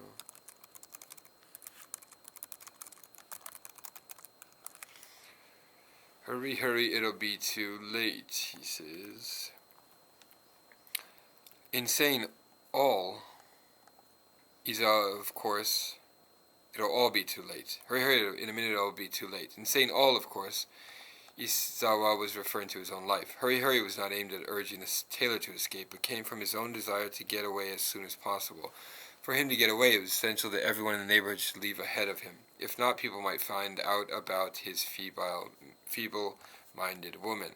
S1: Hurry, hurry, it'll be too late, he says. Insane all. Izawa, of course, it'll all be too late. Hurry, hurry, in a minute it'll be too late. Insane all, of course. Izawa was referring to his own life. Hurry, hurry was not aimed at urging the tailor to escape, but came from his own desire to get away as soon as possible. For him to get away, it was essential that everyone in the neighborhood should leave ahead of him. If not, people might find out about his feeble-minded woman.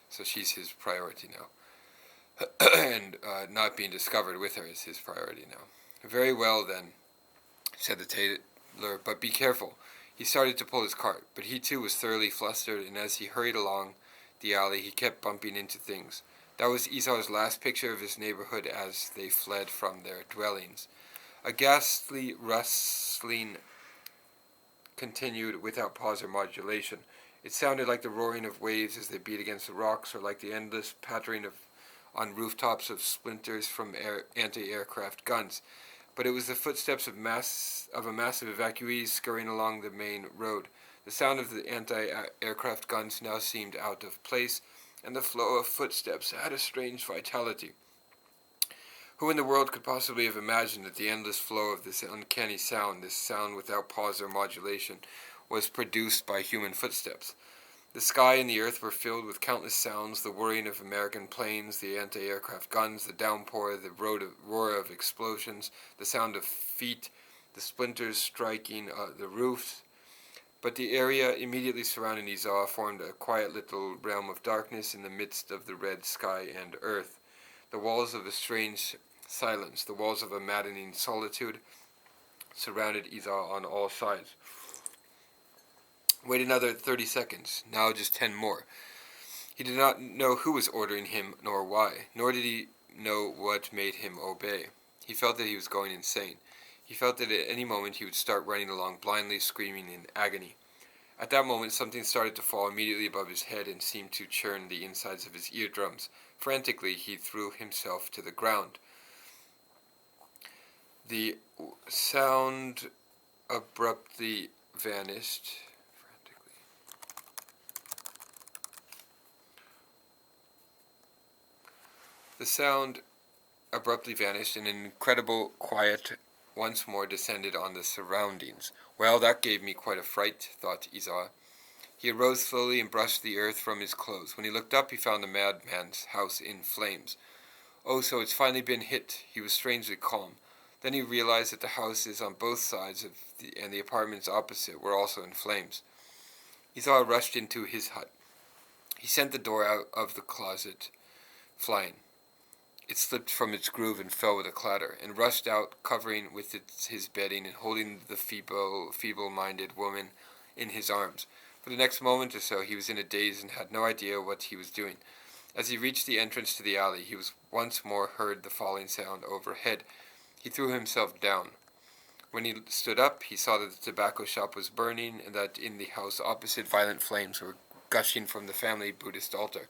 S1: So she's his priority now. And not being discovered with her is his priority now. Very well, then, said the tailor, but be careful. He started to pull his cart, but he too was thoroughly flustered, and as he hurried along the alley, he kept bumping into things. That was Isawa's last picture of his neighborhood as they fled from their dwellings. A ghastly rustling continued without pause or modulation. It sounded like the roaring of waves as they beat against the rocks, or like the endless pattering on rooftops of splinters from anti-aircraft guns. But it was the footsteps of a massive evacuees scurrying along the main road. The sound of the anti-aircraft guns now seemed out of place, and the flow of footsteps had a strange vitality. Who in the world could possibly have imagined that the endless flow of this uncanny sound, this sound without pause or modulation, was produced by human footsteps? The sky and the earth were filled with countless sounds, the whirring of American planes, the anti-aircraft guns, the downpour, the roar of explosions, the sound of feet, the splinters striking the roofs. But the area immediately surrounding Izawa formed a quiet little realm of darkness in the midst of the red sky and earth. The walls of a strange silence, the walls of a maddening solitude, surrounded Izawa on all sides. Wait another 30 seconds, now just 10 more. He did not know who was ordering him nor why, nor did he know what made him obey. He felt that he was going insane. He felt that at any moment he would start running along blindly, screaming in agony. At that moment something started to fall immediately above his head and seemed to churn the insides of his eardrums. Frantically he threw himself to the ground. The sound abruptly vanished. The sound abruptly vanished, and an incredible quiet once more descended on the surroundings. Well, that gave me quite a fright, thought Izawa. He arose slowly and brushed the earth from his clothes. When he looked up, he found the madman's house in flames. Oh, so it's finally been hit. He was strangely calm. Then he realized that the houses on both sides and the apartments opposite were also in flames. Izawa rushed into his hut. He sent the door out of the closet flying. It slipped from its groove and fell with a clatter, and rushed out, covering with his bedding and holding the feeble-minded woman in his arms. For the next moment or so he was in a daze and had no idea what he was doing. As he reached the entrance to the alley, he once more heard the falling sound overhead. He threw himself down. When he stood up, he saw that the tobacco shop was burning, and that in the house opposite violent flames were gushing from the family Buddhist altar.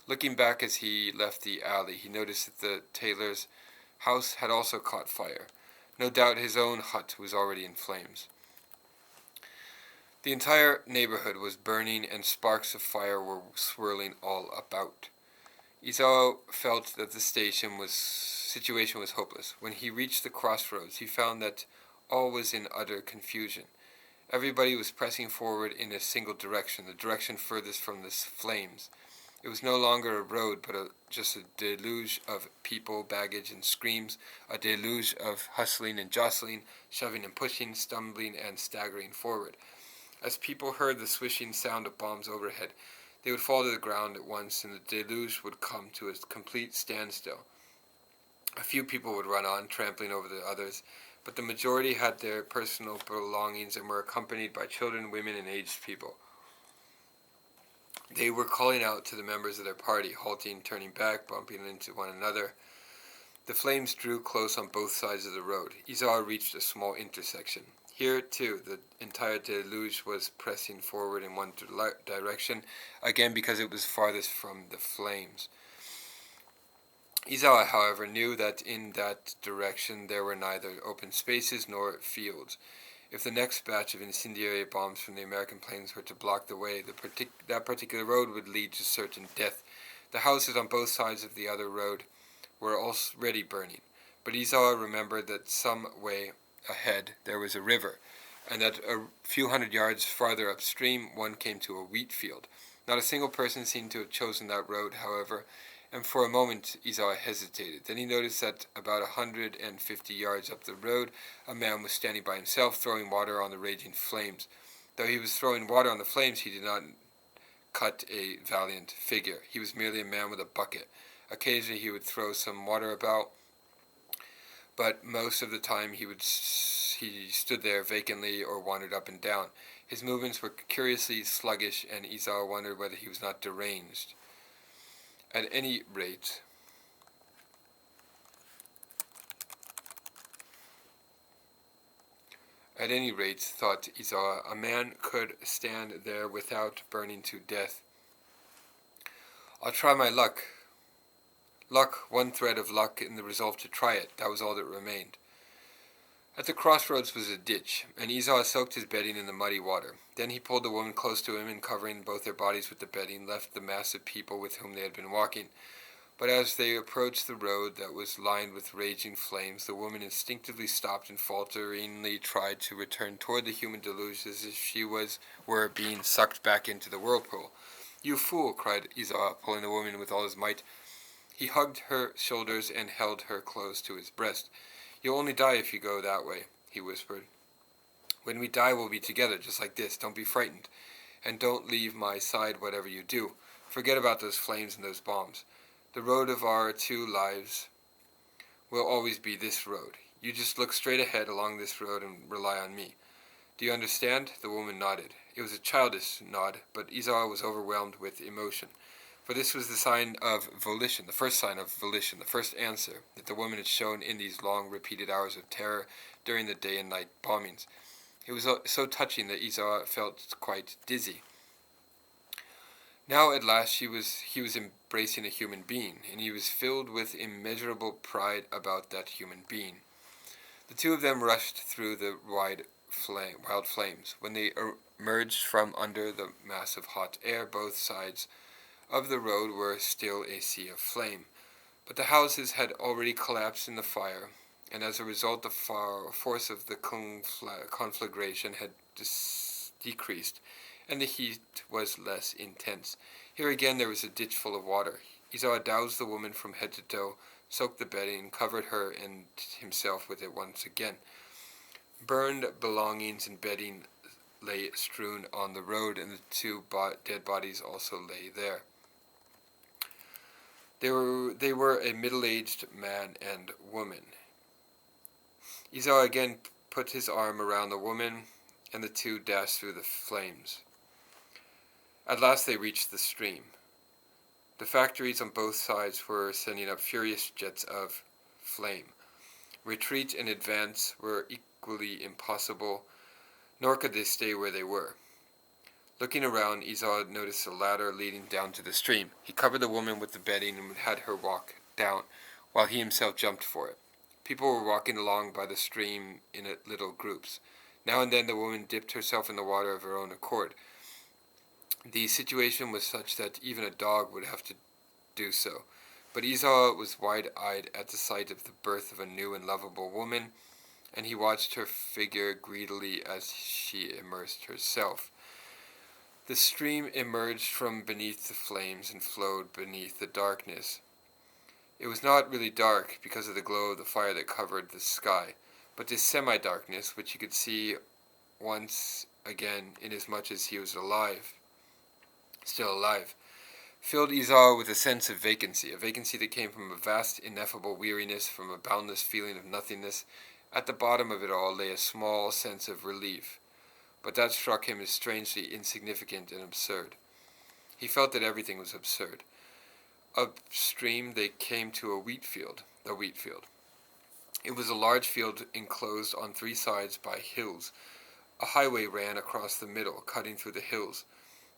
S1: Looking back as he left the alley, he noticed that the tailor's house had also caught fire. No doubt his own hut was already in flames. The entire neighborhood was burning, and sparks of fire were swirling all about. Izawa felt that the situation was hopeless. When he reached the crossroads, he found that all was in utter confusion. Everybody was pressing forward in a single direction, the direction furthest from the flames. It was no longer a road, but just a deluge of people, baggage, and screams, a deluge of hustling and jostling, shoving and pushing, stumbling and staggering forward. As people heard the swishing sound of bombs overhead, they would fall to the ground at once, and the deluge would come to a complete standstill. A few people would run on, trampling over the others, but the majority had their personal belongings and were accompanied by children, women, and aged people. They were calling out to the members of their party, halting, turning back, bumping into one another. The flames drew close on both sides of the road. Izawa reached a small intersection. Here, too, the entire deluge was pressing forward in one direction, again because it was farthest from the flames. Izawa, however, knew that in that direction there were neither open spaces nor fields. If the next batch of incendiary bombs from the American planes were to block the way, that particular road would lead to certain death. The houses on both sides of the other road were already burning, but Izawa remembered that some way ahead there was a river, and that a few hundred yards farther upstream one came to a wheat field. Not a single person seemed to have chosen that road, however, and for a moment Izawa hesitated. Then he noticed that about 150 yards up the road, a man was standing by himself, throwing water on the raging flames. Though he was throwing water on the flames, he did not cut a valiant figure. He was merely a man with a bucket. Occasionally he would throw some water about, but most of the time he stood there vacantly or wandered up and down. His movements were curiously sluggish, and Izawa wondered whether he was not deranged. At any rate, thought Izawa, a man could stand there without burning to death. I'll try my luck. One thread of luck in the resolve to try it. That was all that remained. At the crossroads was a ditch, and Izawa soaked his bedding in the muddy water. Then he pulled the woman close to him, and covering both their bodies with the bedding, left the mass of people with whom they had been walking. But as they approached the road that was lined with raging flames, the woman instinctively stopped and falteringly tried to return toward the human deluge as if she were being sucked back into the whirlpool. "You fool!" cried Izawa, pulling the woman with all his might. He hugged her shoulders and held her close to his breast. "You'll only die if you go that way," he whispered. "When we die we'll be together, just like this. Don't be frightened. And don't leave my side whatever you do. Forget about those flames and those bombs. The road of our two lives will always be this road. You just look straight ahead along this road and rely on me. Do you understand?" The woman nodded. It was a childish nod, but Izawa was overwhelmed with emotion. For this was the sign of volition, the first sign of volition, the first answer that the woman had shown in these long repeated hours of terror during the day and night bombings. It was so touching that Izawa felt quite dizzy. Now at last he was embracing a human being, and he was filled with immeasurable pride about that human being. The two of them rushed through the wild flames. When they emerged from under the mass of hot air, both sides of the road were still a sea of flame, but the houses had already collapsed in the fire, and as a result the force of the conflagration had decreased, and the heat was less intense. Here again there was a ditch full of water. Izawa doused the woman from head to toe, soaked the bedding, covered her and himself with it once again. Burned belongings and bedding lay strewn on the road, and the two dead bodies also lay there. They were a middle-aged man and woman. Izawa again put his arm around the woman, and the two dashed through the flames. At last they reached the stream. The factories on both sides were sending up furious jets of flame. Retreat and advance were equally impossible, nor could they stay where they were. Looking around, Izawa noticed a ladder leading down to the stream. He covered the woman with the bedding and had her walk down, while he himself jumped for it. People were walking along by the stream in little groups. Now and then the woman dipped herself in the water of her own accord. The situation was such that even a dog would have to do so. But Izawa was wide-eyed at the sight of the birth of a new and lovable woman, and he watched her figure greedily as she immersed herself. The stream emerged from beneath the flames and flowed beneath the darkness. It was not really dark because of the glow of the fire that covered the sky, but this semi-darkness, which he could see once again inasmuch as he was still alive, filled Izawa with a sense of vacancy, a vacancy that came from a vast, ineffable weariness, from a boundless feeling of nothingness. At the bottom of it all lay a small sense of relief, but that struck him as strangely insignificant and absurd. He felt that everything was absurd. Upstream they came to a wheat field. It was a large field enclosed on three sides by hills. A highway ran across the middle, cutting through the hills.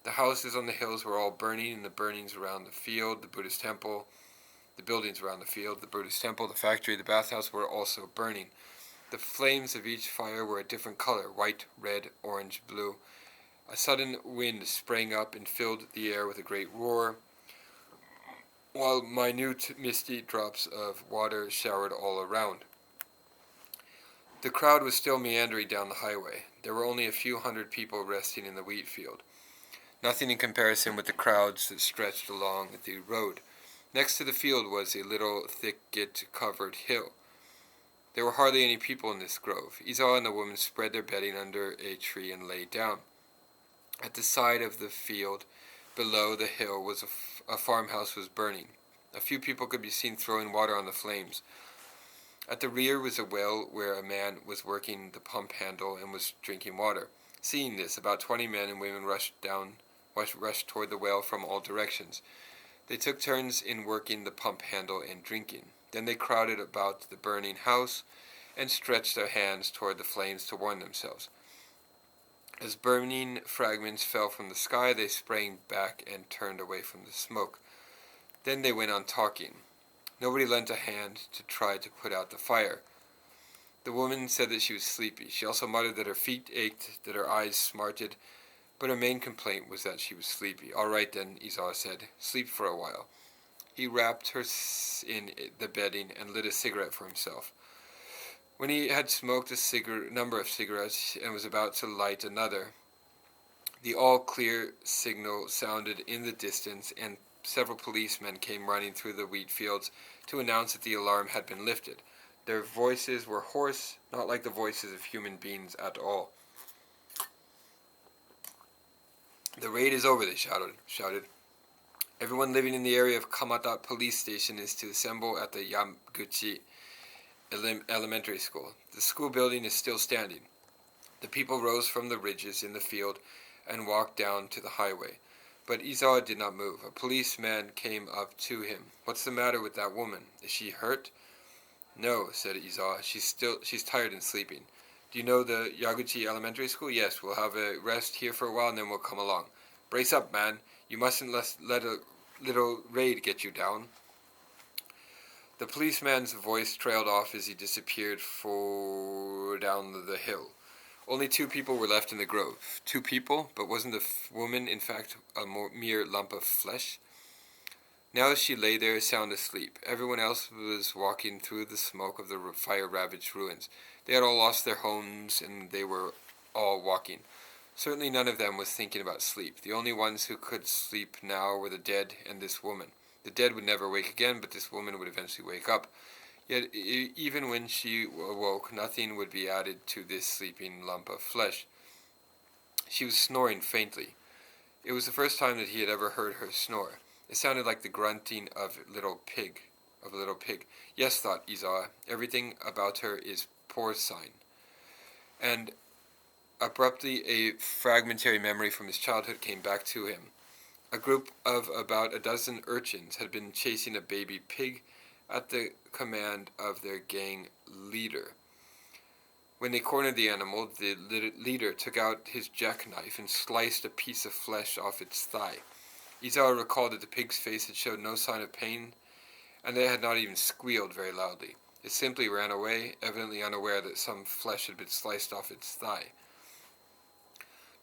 S1: The houses on the hills were all burning, and the buildings around the field, the Buddhist temple, the factory, the bathhouse were also burning. The flames of each fire were a different color, white, red, orange, blue. A sudden wind sprang up and filled the air with a great roar, while minute misty drops of water showered all around. The crowd was still meandering down the highway. There were only a few hundred people resting in the wheat field. Nothing in comparison with the crowds that stretched along the road. Next to the field was a little thicket-covered hill. There were hardly any people in this grove. Izawa and the woman spread their bedding under a tree and lay down. At the side of the field, below the hill, was a farmhouse was burning. A few people could be seen throwing water on the flames. At the rear was a well where a man was working the pump handle and was drinking water. Seeing this, about 20 men and women rushed toward the well from all directions. They took turns in working the pump handle and drinking. Then they crowded about the burning house and stretched their hands toward the flames to warm themselves. As burning fragments fell from the sky, they sprang back and turned away from the smoke. Then they went on talking. Nobody lent a hand to try to put out the fire. The woman said that she was sleepy. She also muttered that her feet ached, that her eyes smarted, but her main complaint was that she was sleepy. "All right then," Izawa said. "Sleep for a while." He wrapped her in the bedding and lit a cigarette for himself. When he had smoked a number of cigarettes and was about to light another, the all-clear signal sounded in the distance, and several policemen came running through the wheat fields to announce that the alarm had been lifted. Their voices were hoarse, not like the voices of human beings at all. "The raid is over," they shouted. "Everyone living in the area of Kamata police station is to assemble at the Yaguchi elementary school. The school building is still standing." The people rose from the ridges in the field and walked down to the highway. But Izawa did not move. A policeman came up to him. "What's the matter with that woman? Is she hurt?" "No," said Izawa. She's tired and sleeping." "Do you know the Yaguchi elementary school?" "Yes, we'll have a rest here for a while and then we'll come along." "Brace up, man. You mustn't let a little raid get you down." The policeman's voice trailed off as he disappeared down the hill. Only 2 people were left in the grove. 2 people? But wasn't the woman, in fact, a mere lump of flesh? Now she lay there sound asleep. Everyone else was walking through the smoke of the fire-ravaged ruins. They had all lost their homes, and they were all walking. Certainly none of them was thinking about sleep. The only ones who could sleep now were the dead and this woman. The dead would never wake again, but this woman would eventually wake up. Yet even when she awoke, nothing would be added to this sleeping lump of flesh. She was snoring faintly. It was the first time that he had ever heard her snore. It sounded like the grunting of a little pig. "Yes," thought Izawa, "everything about her is porcine." And abruptly a fragmentary memory from his childhood came back to him. A group of about a dozen urchins had been chasing a baby pig at the command of their gang leader. When they cornered the animal, the leader took out his jackknife and sliced a piece of flesh off its thigh. Izawa recalled that the pig's face had showed no sign of pain, and that it had not even squealed very loudly. It simply ran away, evidently unaware that some flesh had been sliced off its thigh.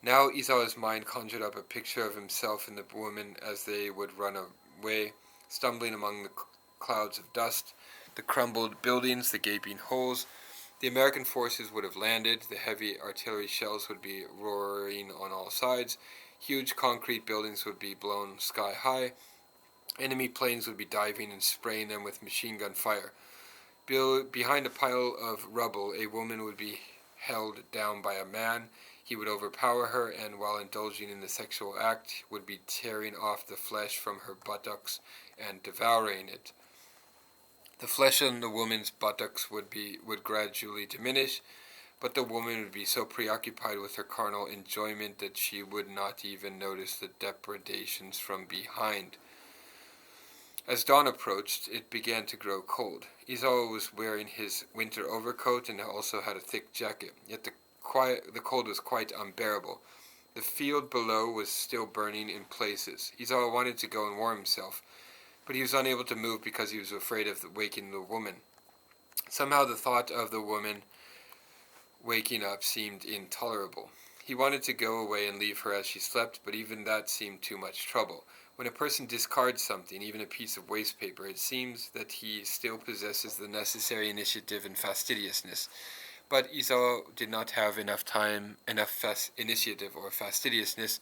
S1: Now Izawa's mind conjured up a picture of himself and the woman as they would run away, stumbling among the clouds of dust, the crumbled buildings, the gaping holes. The American forces would have landed, the heavy artillery shells would be roaring on all sides, huge concrete buildings would be blown sky high, enemy planes would be diving and spraying them with machine gun fire. Behind a pile of rubble, a woman would be held down by a man. He would overpower her, and while indulging in the sexual act, would be tearing off the flesh from her buttocks and devouring it. The flesh on the woman's buttocks would gradually diminish, but the woman would be so preoccupied with her carnal enjoyment that she would not even notice the depredations from behind. As dawn approached, it began to grow cold. Izawa was wearing his winter overcoat and also had a thick jacket, yet the cold was quite unbearable. The field below was still burning in places. Izawa wanted to go and warm himself, but he was unable to move because he was afraid of waking the woman. Somehow the thought of the woman waking up seemed intolerable. He wanted to go away and leave her as she slept, but even that seemed too much trouble. When a person discards something, even a piece of waste paper, it seems that he still possesses the necessary initiative and fastidiousness. But Izawa did not have enough initiative or fastidiousness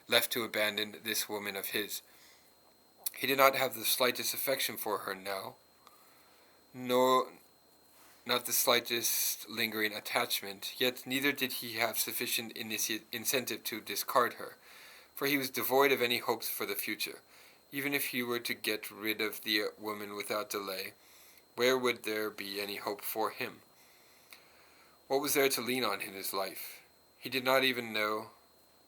S1: left to abandon this woman of his. He did not have the slightest affection for her now, nor not the slightest lingering attachment, yet neither did he have sufficient incentive to discard her, for he was devoid of any hopes for the future. Even if he were to get rid of the woman without delay, where would there be any hope for him? What was there to lean on in his life? He did not even know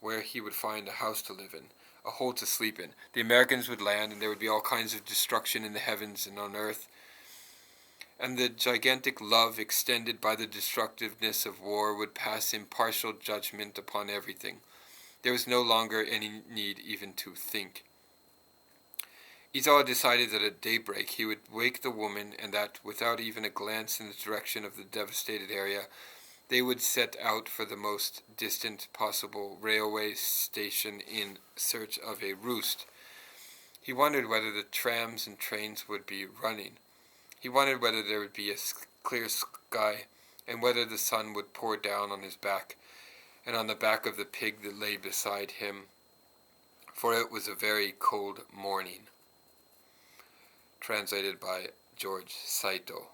S1: where he would find a house to live in, a hole to sleep in. The Americans would land, and there would be all kinds of destruction in the heavens and on earth. And the gigantic love extended by the destructiveness of war would pass impartial judgment upon everything. There was no longer any need even to think. Izawa decided that at daybreak he would wake the woman, and that, without even a glance in the direction of the devastated area, they would set out for the most distant possible railway station in search of a roost. He wondered whether the trams and trains would be running. He wondered whether there would be a clear sky, and whether the sun would pour down on his back, and on the back of the pig that lay beside him, for it was a very cold morning. Translated by George Saito.